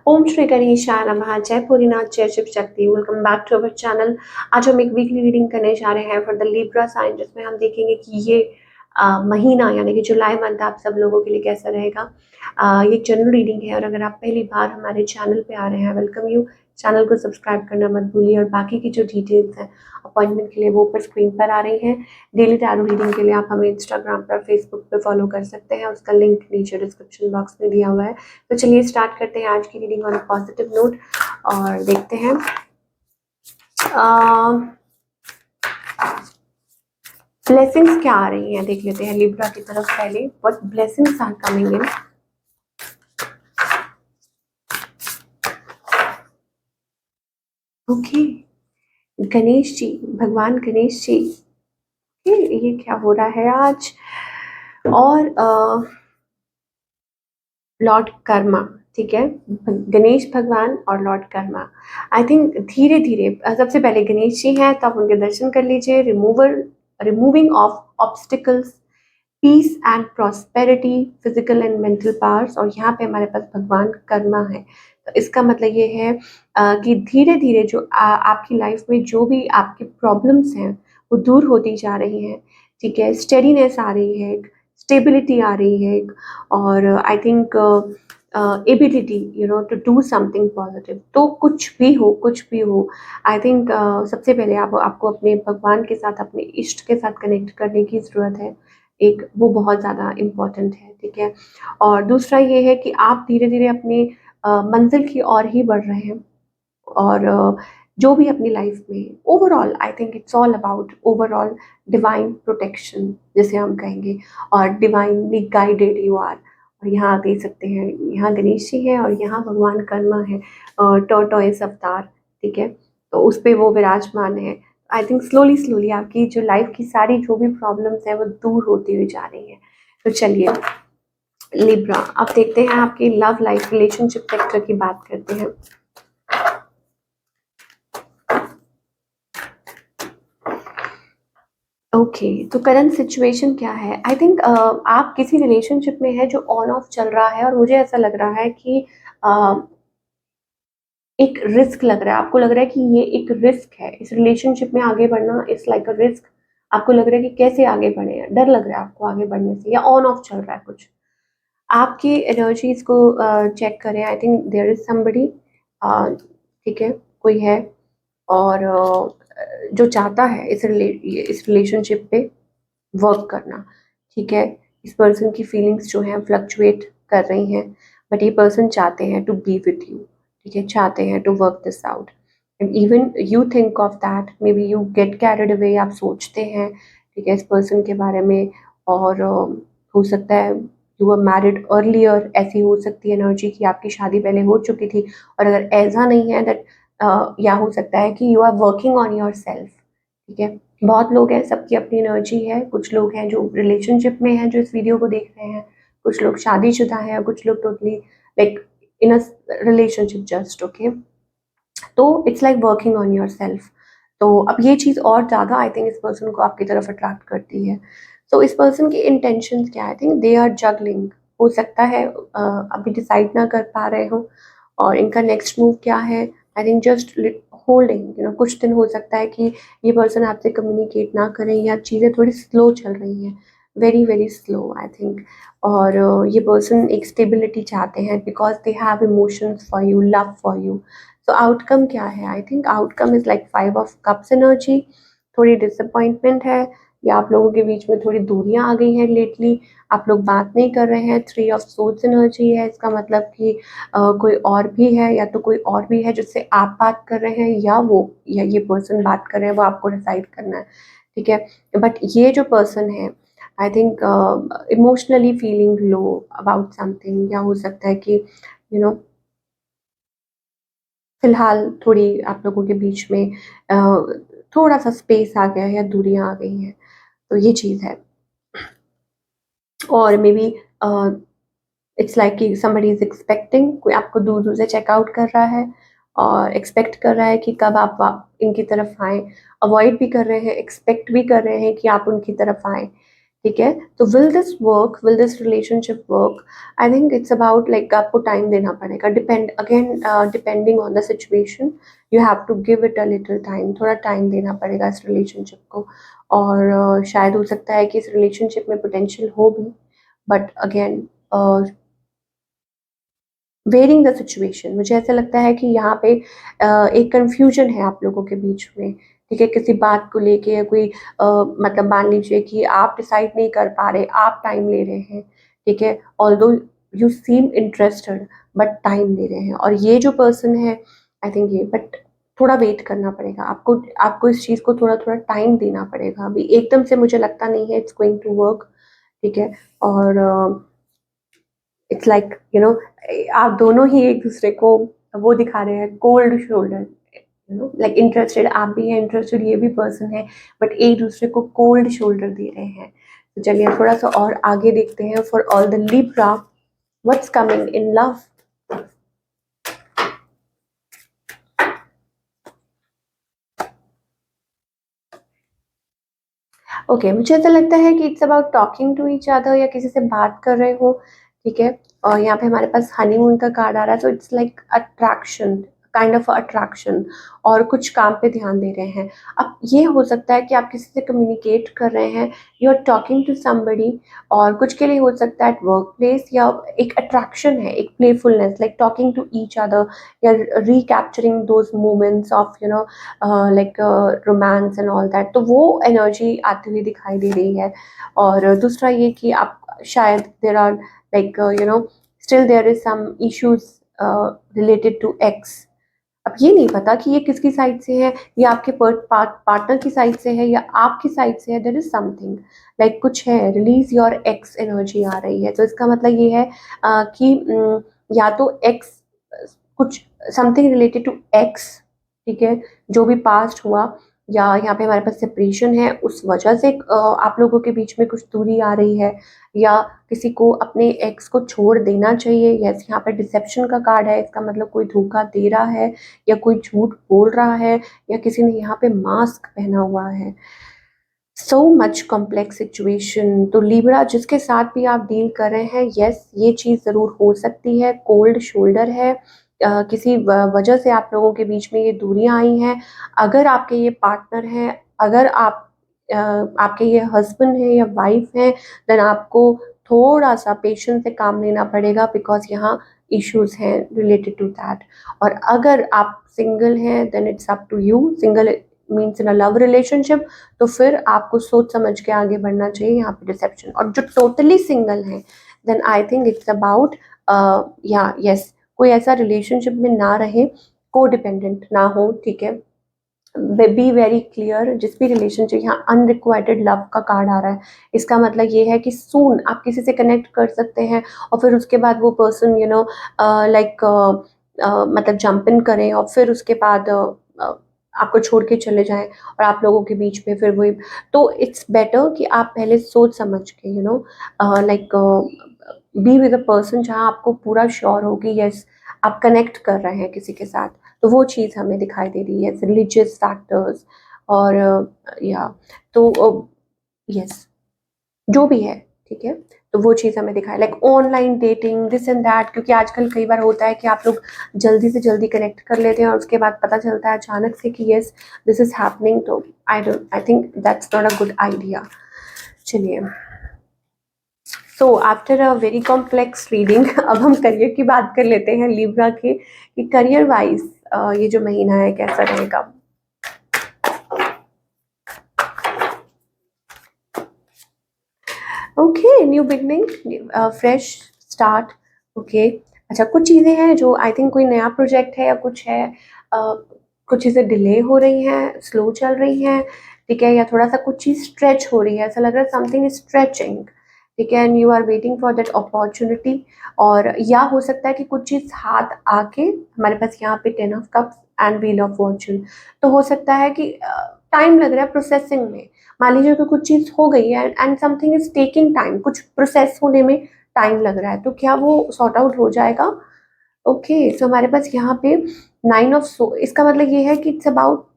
ओम श्री गणेशाय नमः। जय भोलेनाथ, जय Shiv Shakti. Welcome back to our channel. आज हम एक वीकली रीडिंग करने जा रहे हैं फॉर द लिब्रा साइन, जिसमें हम देखेंगे कि ये महीना यानी कि जुलाई मंथ आप सब लोगों के लिए कैसा रहेगा। ये जनरल रीडिंग है और अगर आप पहली बार हमारे चैनल पे आ रहे हैं, वेलकम यू। चैनल को सब्सक्राइब करना मत भूलिए और बाकी की जो डिटेल्स हैं अपॉइंटमेंट के लिए वो ऊपर स्क्रीन पर आ रही हैं। डेली टैरो रीडिंग के लिए आप हमें इंस्टाग्राम पर, फेसबुक पर फॉलो कर सकते हैं, उसका लिंक नीचे डिस्क्रिप्शन बॉक्स में दिया हुआ है। तो चलिए स्टार्ट करते हैं आज की रीडिंग ऑन पॉजिटिव नोट और देखते हैं ब्लेसिंग्स क्या आ रही हैं। देख लेते हैं लिब्रा की तरफ पहले what blessings are coming in. Okay, Ganesh ji, भगवान गणेश जी। ये क्या हो रहा है आज। और लॉर्ड कर्मा, ठीक है, गणेश भगवान और लॉर्ड कर्मा। आई थिंक धीरे धीरे सबसे पहले गणेश जी हैं तो आप उनके दर्शन कर लीजिए। Removing of obstacles, peace and prosperity, physical and mental powers. और यहाँ पे हमारे पास भगवान कर्मा है, तो इसका मतलब ये है कि धीरे धीरे जो आपकी लाइफ में जो भी आपकी प्रॉब्लम्स हैं वो दूर होती जा रही हैं। ठीक है, स्टेडीनेस आ रही है, स्टेबिलिटी आ रही है, और I think ability to do something positive. तो कुछ भी हो, आई थिंक सबसे पहले आपको अपने भगवान के साथ, अपने इष्ट के साथ कनेक्ट करने की ज़रूरत है। एक वो बहुत ज़्यादा इम्पॉर्टेंट है, ठीक है। और दूसरा ये है कि आप धीरे धीरे अपने मंजिल की ओर ही बढ़ रहे हैं। और जो भी अपनी लाइफ में overall, I think it's all about overall divine protection जिसे हम कहेंगे, और डिवाइनली गाइडेड यू आर। और यहाँ देख सकते हैं, यहाँ गणेश जी है और यहाँ भगवान कर्मा है, टॉर्टोइस अवतार, ठीक है। तो उस पे वो विराजमान है। आई थिंक स्लोली स्लोली आपकी जो लाइफ की सारी जो भी प्रॉब्लम्स हैं वो दूर होती हुई जा रही हैं। तो चलिए लिब्रा, अब देखते हैं आपकी लव लाइफ, रिलेशनशिप सेक्टर की बात करते हैं। ओके, तो करंट सिचुएशन क्या है। आई थिंक आप किसी रिलेशनशिप में है जो ऑन ऑफ चल रहा है, और मुझे ऐसा लग रहा है कि एक रिस्क लग रहा है। आपको लग रहा है कि ये एक रिस्क है, इस रिलेशनशिप में आगे बढ़ना इट्स लाइक अ रिस्क। आपको लग रहा है कि कैसे आगे बढ़े, डर लग रहा है आपको आगे बढ़ने से, या ऑन ऑफ चल रहा है कुछ। आपकी एनर्जीज को चेक करें। I think there is somebody, ठीक है, कोई है, और जो चाहता है इस रिलेशनशिप पे वर्क करना, ठीक है। इस पर्सन की फीलिंग्स जो हैं फ्लक्चुएट कर रही हैं, बट ये पर्सन चाहते हैं टू बी विथ यू, ठीक है, चाहते हैं to work this out. And even you think of that, maybe you get carried away, आप सोचते हैं, ठीक है, इस पर्सन के बारे में। और हो सकता है यू आर मैरिड अर्लियर, ऐसी हो सकती है एनर्जी कि आपकी शादी पहले हो चुकी थी। और अगर ऐसा नहीं है दैट, या हो सकता है कि you are working on yourself, ठीक है। बहुत लोग हैं, सबकी अपनी एनर्जी है। कुछ लोग हैं जो रिलेशनशिप में हैं जो इस वीडियो को देख रहे हैं, कुछ लोग शादीशुदा हैं, कुछ लोग totally like in a relationship just, okay. तो it's like working on yourself. तो अब ये चीज़ और ज़्यादा आई थिंक इस पर्सन को आपकी तरफ अट्रैक्ट करती है। सो इस पर्सन की इंटेंशंस क्या है, I think they are juggling. हो सकता है अभी डिसाइड ना कर पा रहे हो और इनका नेक्स्ट मूव क्या है। आई थिंक जस्ट होल्डिंग, कुछ दिन हो सकता है कि ये पर्सन आपसे कम्युनिकेट ना करें, या चीज़ें थोड़ी स्लो चल रही हैं, very very slow I think. और ये पर्सन एक स्टेबिलिटी चाहते हैं because they have emotions for you, love for you. तो आउटकम क्या है, I think outcome is like 5 of cups energy. थोड़ी डिसअपॉइंटमेंट है, या आप लोगों के बीच में थोड़ी दूरियां आ गई हैं लेटली, आप लोग बात नहीं कर रहे हैं। 3 ऑफ सोर्ड्स एनर्जी है, इसका मतलब कि कोई और भी है, या तो कोई और भी है जिससे आप बात कर रहे हैं, या वो, या ये पर्सन बात कर रहे हैं, वो आपको डिसाइड करना है, ठीक है। बट ये जो पर्सन है, I think emotionally feeling low about something, या हो सकता है कि यू नो फिलहाल थोड़ी आप लोगों के बीच में थोड़ा सा स्पेस आ गया है या दूरियां आ गई हैं। तो ये चीज़ है। और मे बी इट्स लाइक कि समबडी इज एक्सपेक्टिंग, कोई आपको दूर दूर से चेकआउट कर रहा है और एक्सपेक्ट कर रहा है कि कब आप इनकी तरफ आएँ। अवॉइड भी कर रहे हैं, एक्सपेक्ट भी कर रहे हैं कि आप उनकी तरफ आएँ, ठीक है। तो will this work, will this relationship work? I think it's about like आपको टाइम देना पड़ेगा, depend again depending on the situation, you have to give it a little time, थोड़ा टाइम देना पड़ेगा इस रिलेशनशिप को। और शायद हो सकता है कि इस रिलेशनशिप में पोटेंशियल हो भी, but again wearing the situation, मुझे ऐसा लगता है कि यहाँ पे एक कंफ्यूजन है आप लोगों के बीच में, ठीक है, किसी बात को लेके या कोई मतलब मान लीजिए कि आप डिसाइड नहीं कर पा रहे, आप टाइम ले रहे हैं, ठीक है, although you seem interested, but time ले रहे हैं। और ये जो पर्सन है, आई थिंक ये, बट थोड़ा वेट करना पड़ेगा आपको, आपको इस चीज़ को थोड़ा थोड़ा टाइम देना पड़ेगा, अभी एकदम से मुझे लगता नहीं है इट्स गोइंग टू वर्क, ठीक है। और इट्स लाइक यू नो, आप दोनों ही एक दूसरे को वो दिखा रहे हैं, cold shoulder, you know, like interested आप भी हैं, इंटरेस्टेड ये भी पर्सन है, बट एक दूसरे को कोल्ड शोल्डर दे रहे हैं। तो चलिए थोड़ा सा और आगे देखते हैं for all the Libra, what's coming in love. Okay, मुझे ऐसा लगता है कि it's about talking to each other, या किसी से बात कर रहे हो, ठीक है। और यहाँ पे हमारे पास हनीमून का कार्ड आ रहा है, तो it's like attraction, kind of attraction, और कुछ काम पे ध्यान दे रहे हैं। अब ये हो सकता है कि आप किसी से कम्युनिकेट कर रहे हैं, you are talking to somebody, और कुछ के लिए हो सकता है वर्क प्लेस, या एक अट्रैक्शन है, एक playfulness, like talking to each other, या recapturing those moments of you know like romance and all that, तो वो एनर्जी आती हुई दिखाई दे रही है। और दूसरा ये कि आप शायद there are like you know still there is some issues related to ex. अब ये नहीं पता कि ये किसकी साइड से है, ये आपके पार्टनर की साइड से है या आपकी साइड से है, देयर इज समथिंग लाइक कुछ है, रिलीज योर एक्स एनर्जी आ रही है। तो इसका मतलब ये है कि या तो एक्स कुछ, समथिंग रिलेटेड टू एक्स, ठीक है, जो भी पास्ट हुआ, या यहाँ पे हमारे पास सेपरेशन है, उस वजह से आप लोगों के बीच में कुछ दूरी आ रही है, या किसी को अपने एक्स को छोड़ देना चाहिए। यस, यहाँ पे डिसेप्शन का कार्ड है, इसका मतलब कोई धोखा दे रहा है, या कोई झूठ बोल रहा है, या किसी ने यहाँ पे मास्क पहना हुआ है। So much complex situation. तो लिब्रा जिसके साथ भी आप डील कर रहे हैं, यस ये चीज़ ज़रूर हो सकती है, कोल्ड शोल्डर है, किसी वजह से आप लोगों के बीच में ये दूरियां आई हैं। अगर आपके ये पार्टनर हैं, अगर आप आपके ये हस्बैंड है या वाइफ है, देन आपको थोड़ा सा पेशेंस से काम लेना पड़ेगा, बिकॉज यहाँ इश्यूज हैं रिलेटेड टू दैट। और अगर आप सिंगल हैं, then it's up to you, single means in a love relationship, तो फिर आपको सोच समझ के आगे बढ़ना चाहिए, यहाँ पे डिसेप्शन। और जो टोटली सिंगल हैं, then I think it's about या यस, कोई ऐसा रिलेशनशिप में ना रहे, को डिपेंडेंट ना हो, ठीक है। बी वेरी क्लियर, जिस भी रिलेशनशिप, यहाँ अनरिक्वाइटेड लव का कार्ड आ रहा है, इसका मतलब ये है कि सून आप किसी से कनेक्ट कर सकते हैं, और फिर उसके बाद वो पर्सन यू नो लाइक मतलब जंप इन करें, और फिर उसके बाद आपको छोड़ के चले जाएं, और आप लोगों के बीच में फिर वही। तो इट्स बेटर कि आप पहले सोच समझ के you know like be with a person जहाँ आपको पूरा श्योर हो कि यस आप कनेक्ट कर रहे हैं किसी के साथ। तो वो चीज़ हमें दिखाई दे रही है, रिलीजियस फैक्टर्स, और या तो यस जो भी है, ठीक है। तो वो चीज़ हमें दिखाई, like online dating this and that, क्योंकि आजकल कई बार होता है कि आप लोग जल्दी से जल्दी कनेक्ट कर लेते हैं, और उसके बाद पता चलता है अचानक से कि यस दिस इज हैपनिंग। तो I think that's not a good idea. चलिए, so after a very complex reading अब हम करियर की बात कर लेते हैं लिब्रा के, कि करियर वाइज ये जो महीना है कैसा रहेगा। Okay, new beginning, fresh start, okay. अच्छा, कुछ चीज़ें हैं जो आई थिंक कोई नया प्रोजेक्ट है या कुछ है, कुछ चीज़ें डिले हो रही हैं, स्लो चल रही हैं, ठीक है, या थोड़ा सा कुछ चीज़ स्ट्रेच हो रही है, ऐसा लग रहा है समथिंग इज स्ट्रेचिंग, ठीक है, and you are waiting for that opportunity. और या हो सकता है कि कुछ चीज़ हाथ आके, हमारे पास यहाँ पे 10 of cups and wheel of Fortune, तो हो सकता है कि टाइम लग रहा है प्रोसेसिंग में। मान लीजिए कि कुछ चीज़ हो गई है and something is taking time, कुछ प्रोसेस होने में टाइम लग रहा है, तो क्या वो सॉर्ट आउट हो जाएगा। ओके, सो हमारे पास यहाँ पे 9 ऑफ सो, इसका मतलब ये है कि it's about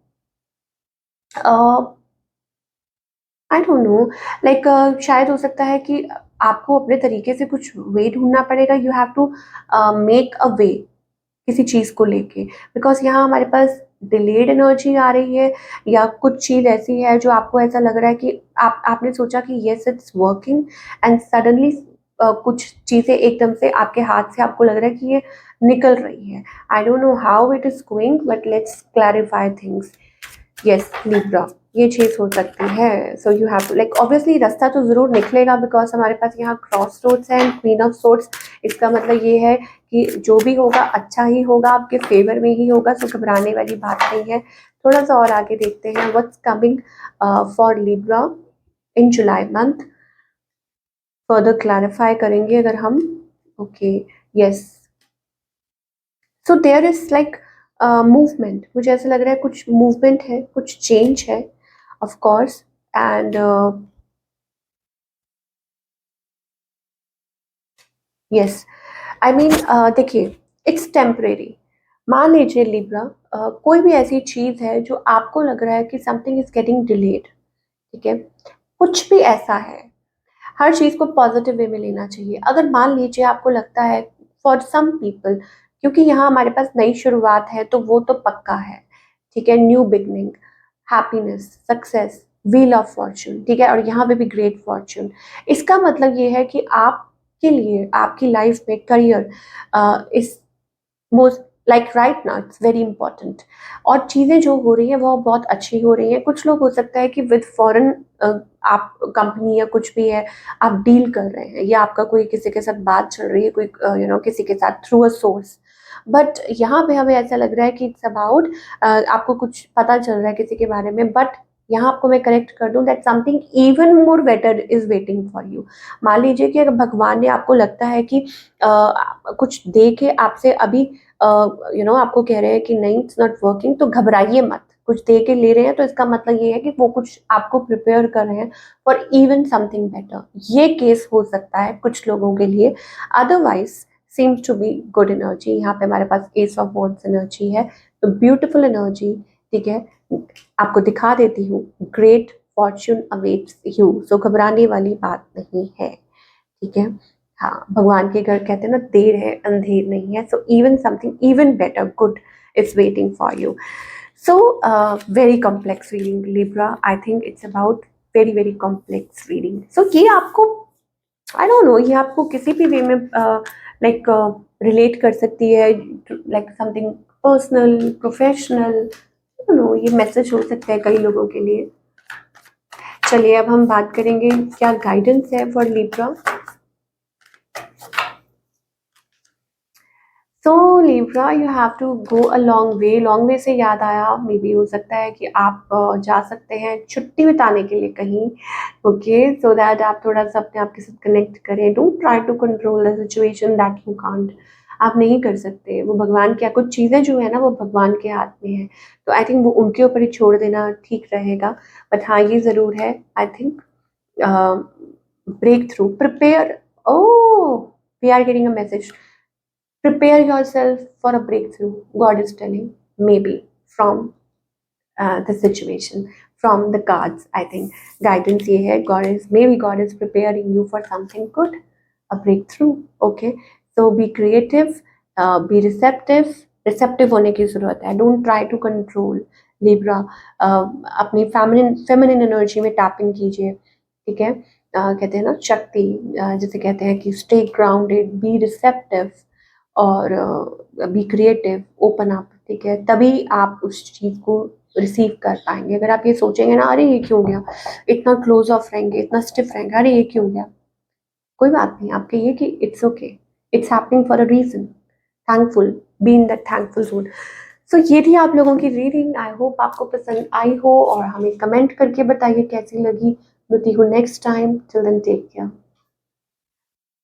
I don't no, like शायद हो सकता है कि आपको अपने तरीके से कुछ वे ढूंढना पड़ेगा, you have to make a way किसी चीज़ को लेके, बिकॉज यहाँ हमारे पास डिलेड एनर्जी आ रही है, या कुछ चीज़ ऐसी है जो आपको ऐसा लग रहा है कि आपने सोचा कि yes it's working, and suddenly कुछ चीज़ें एकदम से आपके हाथ से आपको लग रहा है कि ये निकल रही है। I don't know how it is going, but let's clarify things. Yes Libra, ये चीज़ हो सकती है। So you have to like obviously रास्ता तो ज़रूर निकलेगा, बिकॉज हमारे पास यहाँ क्रॉस रोड्स है एंड क्वीन ऑफ सोर्ड्स। इसका मतलब ये है कि जो भी होगा अच्छा ही होगा, आपके फेवर में ही होगा, सो घबराने वाली बात नहीं है। थोड़ा सा और आगे देखते हैं what's coming for Libra in July month, further clarify करेंगे अगर हम। Okay, yes, so there is like movement, मुझे ऐसा लग रहा है कुछ मूवमेंट है, कुछ चेंज है of course, and yes, I mean देखिए, इट्स टेम्परेरी। मान लीजिए लिब्रा, कोई भी ऐसी चीज़ है जो आपको लग रहा है कि समथिंग इज गेटिंग डिलेड, ठीक है, कुछ भी ऐसा है, हर चीज़ को पॉजिटिव वे में लेना चाहिए। अगर मान लीजिए आपको लगता है फॉर सम पीपल, क्योंकि यहाँ हमारे पास नई शुरुआत है तो वो तो पक्का है, ठीक है, new beginning, happiness, success, wheel of Fortune, ठीक है, और यहाँ पे भी ग्रेट फॉर्चून। इसका मतलब ये है कि आपके लिए आपकी लाइफ में करियर इस most like right now it's very important, और चीज़ें जो हो रही हैं वो बहुत अच्छी हो रही हैं। कुछ लोग हो सकता है कि विद फॉरेन आप कंपनी या कुछ भी है, आप डील कर रहे हैं, या आपका कोई किसी के साथ बात चल रही है, कोई किसी के साथ थ्रू अ सोर्स, बट यहाँ पे हमें ऐसा लग रहा है कि इट्स अबाउट आपको कुछ पता चल रहा है किसी के बारे में, बट यहाँ आपको मैं करेक्ट कर दूं that something even more better is waiting for you. मान लीजिए कि अगर भगवान ने आपको लगता है कि कुछ दे के आपसे अभी आपको कह रहे हैं कि नहीं इट्स नॉट वर्किंग, तो घबराइए मत। कुछ दे के ले रहे हैं तो इसका मतलब ये है कि वो कुछ आपको प्रिपेयर कर रहे हैं फॉर इवन समथिंग बेटर। ये केस हो सकता है कुछ लोगों के लिए, otherwise seems to be good energy. यहाँ पे हमारे पास एस ऑफ वॉन्ड्स एनर्जी है, तो ब्यूटिफुल एनर्जी, ठीक है, आपको दिखा देती हूँ, ग्रेट फॉर्च्यून अवेट्स यू, सो घबराने वाली बात नहीं है, ठीक है। हाँ, भगवान के घर कहते हैं ना, देर है अंधेर नहीं है, so even something even better good is waiting for you. So very complex reading Libra, I think it's about very very complex reading. So ये आपको आई डोंट नो, ये आपको किसी भी वे में लाइक रिलेट कर सकती है, like something personal, professional, no, ये मैसेज हो सकता है कई लोगों के लिए। चलिए अब हम बात करेंगे क्या गाइडेंस है for Libra. So Libra, you have to go a long way. Long way से याद आया, मे बी हो सकता है कि आप जा सकते हैं छुट्टी बिताने के लिए कहीं, ओके, सो दैट आप थोड़ा सा अपने आप के साथ कनेक्ट करें। Don't try to control the situation that you can't, आप नहीं कर सकते। वो भगवान क्या, कुछ चीज़ें जो है ना वो भगवान के हाथ में है, तो आई थिंक वो उनके ऊपर ही छोड़ देना ठीक रहेगा। बट हाँ, ये ज़रूर है, I think breakthrough, prepare, oh, we are getting a message, prepare yourself for a breakthrough, God is telling, maybe from the situation, from the cards, I think guidance ये है, God is, maybe God is preparing you for something good, a breakthrough, okay, so be creative, be receptive, receptive होने की ज़रूरत है, don't try to control Libra, अपनी feminine energy में tap in कीजिए, ठीक है, कहते हैं ना शक्ति, जिसे कहते हैं कि stay grounded, be receptive, और बी क्रिएटिव, ओपन अप, ठीक है, तभी आप उस चीज़ को रिसीव कर पाएंगे। अगर आप ये सोचेंगे ना, अरे ये क्यों हो गया, इतना क्लोज ऑफ रहेंगे, इतना स्टिफ रहेंगे, अरे ये क्यों हो गया, कोई बात नहीं, आप कहिए कि it's okay, it's happening for a reason, thankful, be in that thankful zone. So ये थी आप लोगों की रीडिंग, आई होप आपको पसंद आई हो, और हमें कमेंट करके बताइए कैसी लगी। मिलती हूँ next time, till then take care.